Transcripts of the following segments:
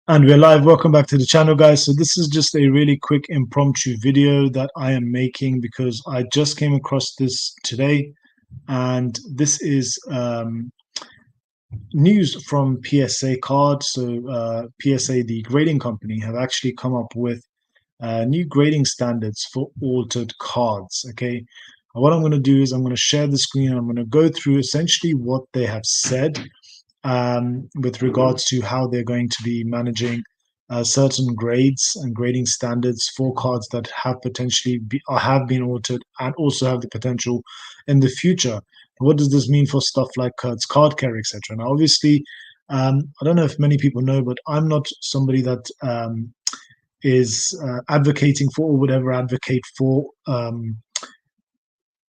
And we're live. Welcome back to the channel, guys. So this is just a really quick impromptu video that I am making because I just came across this today, and this is news from PSA cards. So PSA, the grading company, have actually come up with new grading standards for altered cards. Okay, what I'm going to do is I'm going to share the screen and I'm going to go through essentially what they have said with regards to how they're going to be managing certain grades and grading standards for cards that have potentially have been altered and also have the potential in the future. What does this mean for stuff like cards, card care, etc.? Now, obviously, I don't know if many people know, but I'm not somebody that is advocating for or would ever advocate for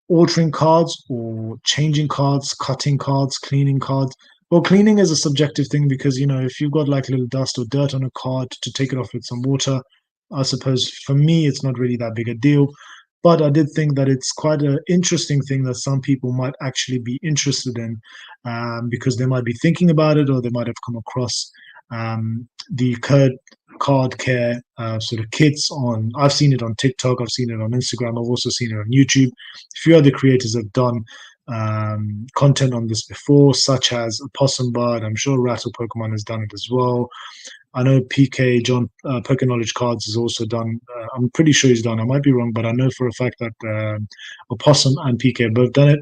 altering cards or changing cards, cutting cards, cleaning cards. Well, cleaning is a subjective thing because, if you've got like a little dust or dirt on a card, to take it off with some water, I suppose for me, it's not really that big a deal. But I did think that it's quite an interesting thing that some people might actually be interested in because they might be thinking about it or they might have come across the card care sort of kits on. I've seen it on TikTok, I've seen it on Instagram, I've also seen it on YouTube. A few other creators have done content on this before, such as Possum Bird. I'm sure Rattle Pokemon has done it as well. I know PK John Poké Knowledge Cards has also done. I'm pretty sure he's done. I might be wrong, but I know for a fact that Opossum and PK have both done it.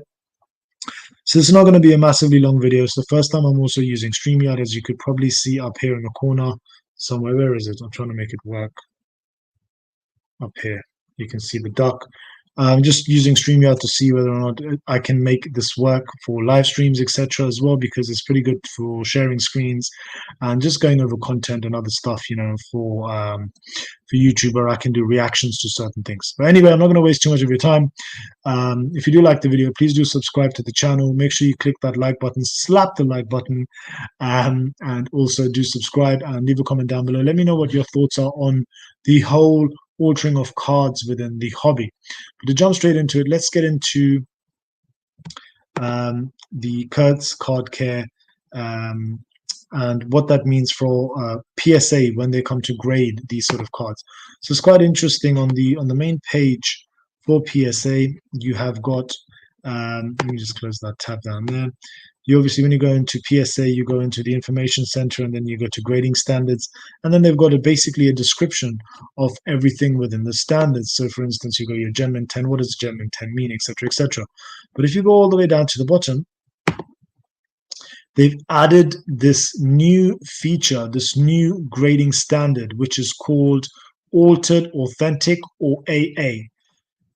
So this is not going to be a massively long video. It's the first time I'm also using StreamYard, as you could probably see up here in the corner somewhere. Where is it? I'm trying to make it work. Up here, you can see the duck. I'm just using StreamYard to see whether or not I can make this work for live streams, etc. as well, because it's pretty good for sharing screens and just going over content and other stuff, for YouTube, where I can do reactions to certain things. But anyway, I'm not going to waste too much of your time. If you do like the video, please do subscribe to the channel. Make sure you click that like button, slap the like button, and also do subscribe and leave a comment down below. Let me know what your thoughts are on the whole altering of cards within the hobby. But to jump straight into it, let's get into the Kurtz card care and what that means for PSA when they come to grade these sort of cards. So it's quite interesting. On the main page for PSA, you have got let me just close that tab down there. You obviously, when you go into PSA, you go into the information center and then you go to grading standards, and then they've got basically a description of everything within the standards. So for instance, you go your Gen 10, what does Gen 10 mean, etc., etc. But if you go all the way down to the bottom, they've added this new feature, this new grading standard, which is called Altered Authentic, or AA.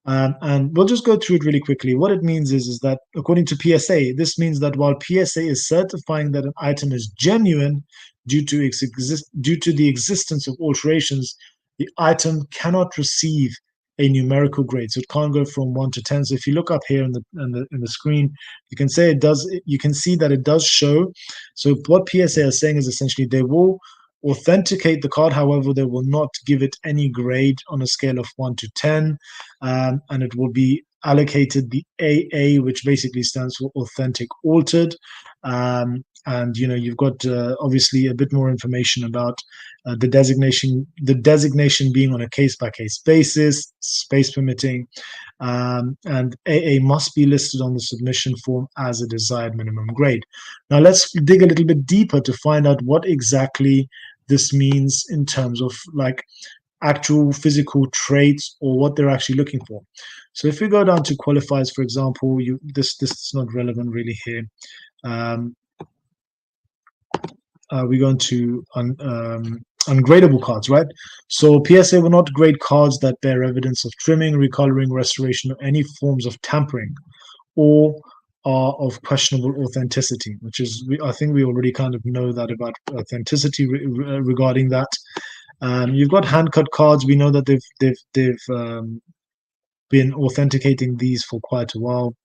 And we'll just go through it really quickly. What it means is that according to PSA, this means that while PSA is certifying that an item is genuine due to the existence of alterations, the item cannot receive a numerical grade, so it can't go from 1 to 10. So if you look up here in the screen, you can say it does. You can see that it does show. So what PSA is saying is essentially they will authenticate the card, however they will not give it any grade on a scale of 1 to 10, and it will be allocated the AA, which basically stands for authentic altered. And you've got obviously a bit more information about the designation being on a case-by-case basis, space permitting, and AA must be listed on the submission form as a desired minimum grade. Now let's dig a little bit deeper to find out what exactly this means in terms of like actual physical traits or what they're actually looking for. So if we go down to qualifiers, for example, this is not relevant really here. We go into ungradable cards, right? So PSA will not grade cards that bear evidence of trimming, recoloring, restoration, or any forms of tampering, or are of questionable authenticity, which is, I think we already kind of know that about authenticity regarding that. You've got hand cut cards. We know that they've been authenticating these for quite a while.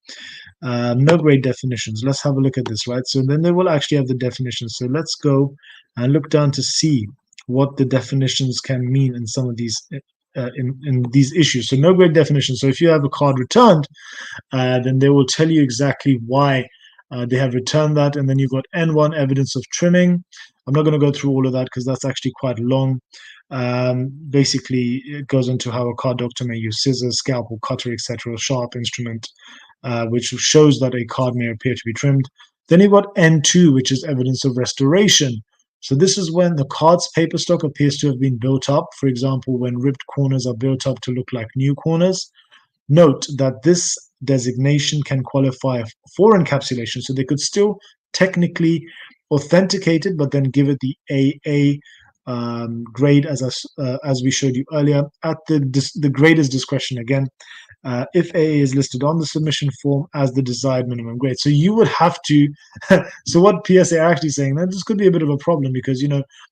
No grade definitions. Let's have a look at this, right? So then they will actually have the definitions. So let's go and look down to see what the definitions can mean in some of these in these issues. So no grade definition. So if you have a card returned, then they will tell you exactly why they have returned that. And then you've got N1 evidence of trimming. I'm not going to go through all of that because that's actually quite long. Basically, it goes into how a card doctor may use scissors, scalpel, cutter, etc., or sharp instrument, which shows that a card may appear to be trimmed. Then you've got N2, which is evidence of restoration. So this is when the card's paper stock appears to have been built up. For example, when ripped corners are built up to look like new corners. Note that this designation can qualify for encapsulation, so they could still technically authenticate it, but then give it the AA grade as we showed you earlier. At the grader's discretion again, if AA is listed on the submission form as the desired minimum grade. So you would have to. So what PSA are actually saying that this could be a bit of a problem because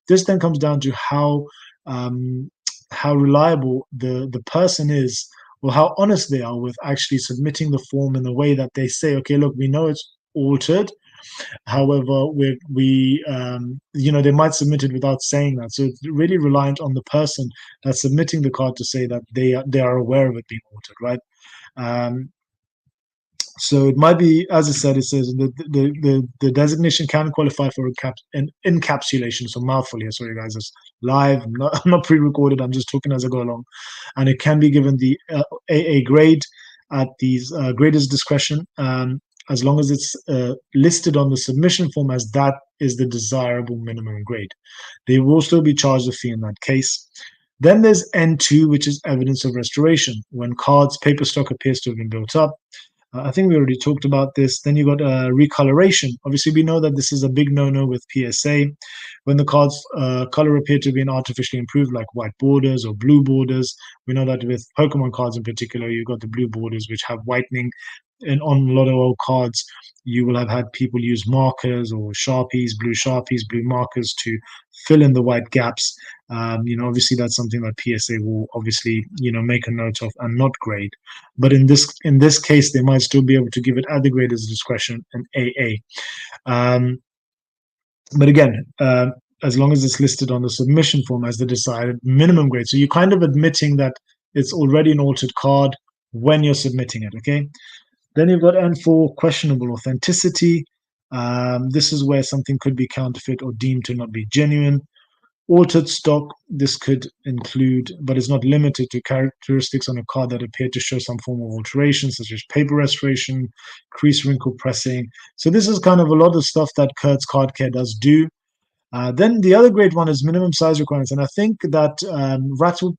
this then comes down to how reliable the person is, or how honest they are with actually submitting the form in the way that they say, okay, look, we know it's altered. However, they might submit it without saying that. So it's really reliant on the person that's submitting the card to say that they are aware of it being altered, right? So it might be, as I said, it says the designation can qualify for an encapsulation. So mouthful here, sorry guys, it's live. I'm not pre-recorded. I'm just talking as I go along, and it can be given the AA grade at these graders' discretion, as long as it's listed on the submission form as that is the desirable minimum grade. They will still be charged a fee in that case. Then there's N2, which is evidence of restoration, when cards paper stock appears to have been built up. I think we already talked about this. Then you got recoloration. Obviously, we know that this is a big no-no with PSA. When the cards color appear to be artificially improved, like white borders or blue borders. We know that with Pokemon cards in particular, you've got the blue borders, which have whitening. And on a lot of old cards, you will have had people use markers or Sharpies, blue markers to fill in the white gaps. Obviously that's something that PSA will obviously, make a note of and not grade. But in this case, they might still be able to give it at the grader's discretion an AA. But again, as long as it's listed on the submission form as the decided minimum grade. So you're kind of admitting that it's already an altered card when you're submitting it, okay? Then you've got N4, questionable authenticity. This is where something could be counterfeit or deemed to not be genuine. Altered stock, this could include, but is not limited to, characteristics on a card that appear to show some form of alteration, such as paper restoration, crease wrinkle pressing. So this is kind of a lot of stuff that Kurt's Card Care does do. Then the other great one is minimum size requirements, and I think that the Rattle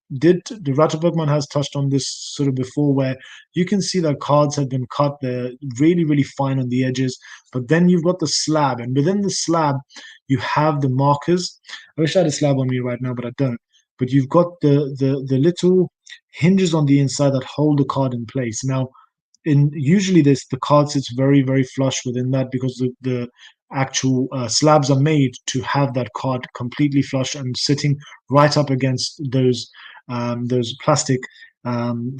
Pokemon has touched on this sort of before, where you can see that cards have been cut, they're really, really fine on the edges, but then you've got the slab, and within the slab, you have the markers. I wish I had a slab on me right now, but I don't. But you've got the little hinges on the inside that hold the card in place. Now, usually the card sits very, very flush within that because the actual slabs are made to have that card completely flush and sitting right up against those plastic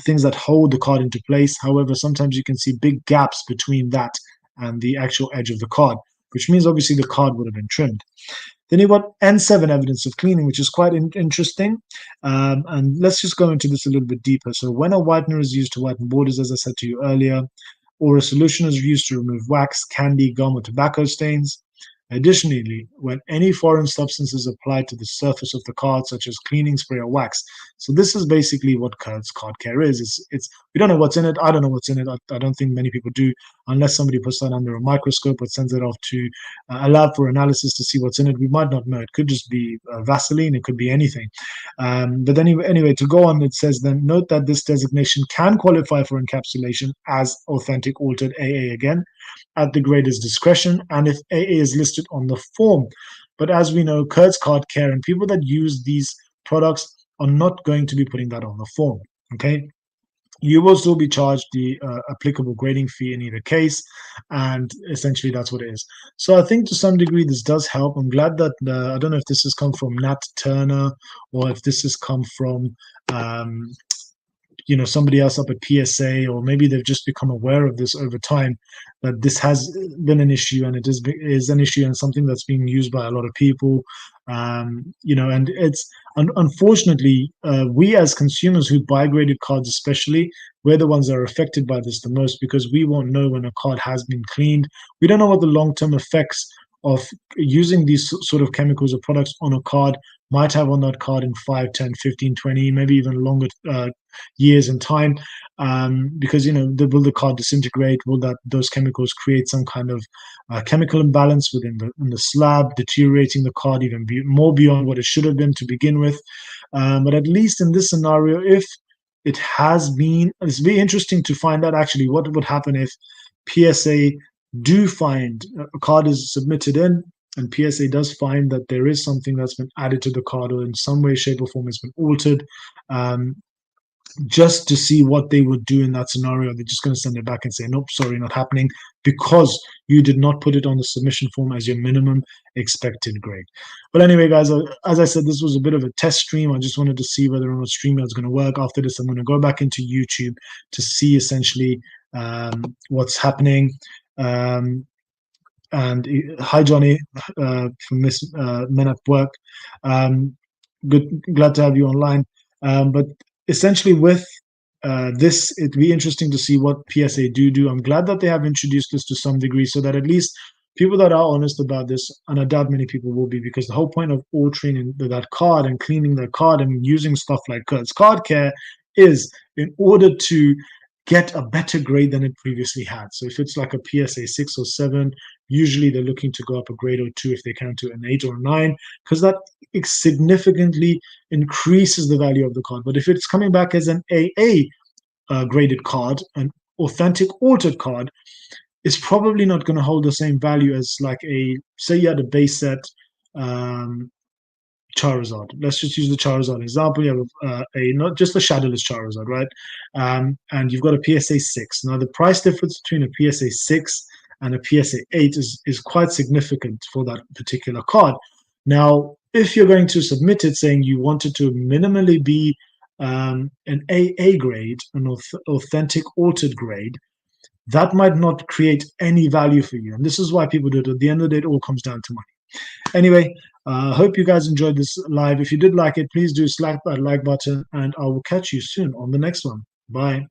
things that hold the card into place. However, sometimes you can see big gaps between that and the actual edge of the card, which means obviously the card would have been trimmed. Then you've got N7, evidence of cleaning, which is quite interesting. And let's just go into this a little bit deeper. So when a whitener is used to whiten borders, as I said to you earlier, or a solution is used to remove wax, candy, gum, or tobacco stains. Additionally, when any foreign substance is applied to the surface of the card, such as cleaning spray or wax. So this is basically what Kurt's Card Care is. It's we don't know what's in it. I don't know what's in it. I don't think many people do, unless somebody puts that under a microscope or sends it off to a lab for analysis to see what's in it. We might not know. It could just be Vaseline. It could be anything. But anyway, to go on, it says then, note that this designation can qualify for encapsulation as authentic altered AA again, at the grader's discretion, and if AA is listed on the form. But as we know, Kurt's Card Care and people that use these products are not going to be putting that on the form, okay? You will still be charged the applicable grading fee in either case, and essentially that's what it is. So I think to some degree this does help. I'm glad that I don't know if this has come from Nat Turner or if this has come from somebody else up at PSA, or maybe they've just become aware of this over time, that this has been an issue, and it is an issue and something that's being used by a lot of people. And it's unfortunately we as consumers who buy graded cards, especially, we're the ones that are affected by this the most, because we won't know when a card has been cleaned. We don't know what the long-term effects of using these sort of chemicals or products on a card might have on that card in 5, 10, 15, 20, maybe even longer years in time. Because, will the card disintegrate? Will those chemicals create some kind of chemical imbalance within the slab, deteriorating the card even more beyond what it should have been to begin with? But at least in this scenario, if it has been, it's very interesting to find out actually what would happen if PSA do find a card is submitted in, and PSA does find that there is something that's been added to the card or in some way, shape, or form has been altered. Just to see what they would do in that scenario. They're just going to send it back and say, nope, sorry, not happening, because you did not put it on the submission form as your minimum expected grade. But anyway, guys, as I said, this was a bit of a test stream. I just wanted to see whether or not StreamYard is going to work. After this, I'm going to go back into YouTube to see essentially what's happening. And hi, Johnny, from Miss Men at Work. Glad to have you online. But essentially with this, it'd be interesting to see what PSA do. I'm glad that they have introduced this to some degree, so that at least people that are honest about this, and I doubt many people will be, because the whole point of altering that card and cleaning the card and using stuff like Kurt's Card Care is in order to get a better grade than it previously had. So if it's like a PSA 6 or 7, usually they're looking to go up a grade or 2 if they can to an 8 or 9, because that significantly increases the value of the card. But if it's coming back as an AA graded card, an authentic altered card, it's probably not going to hold the same value as like say you had a base set Charizard. Let's just use the Charizard example. You have not just a shadowless Charizard, right? And you've got a PSA 6. Now, the price difference between a PSA 6 and a PSA 8 is quite significant for that particular card. Now, if you're going to submit it saying you want it to minimally be an AA grade, an authentic altered grade, that might not create any value for you. And this is why people do it. At the end of the day, it all comes down to money. Anyway, hope you guys enjoyed this live. If you did like it, please do slap that like button, and I will catch you soon on the next one. Bye.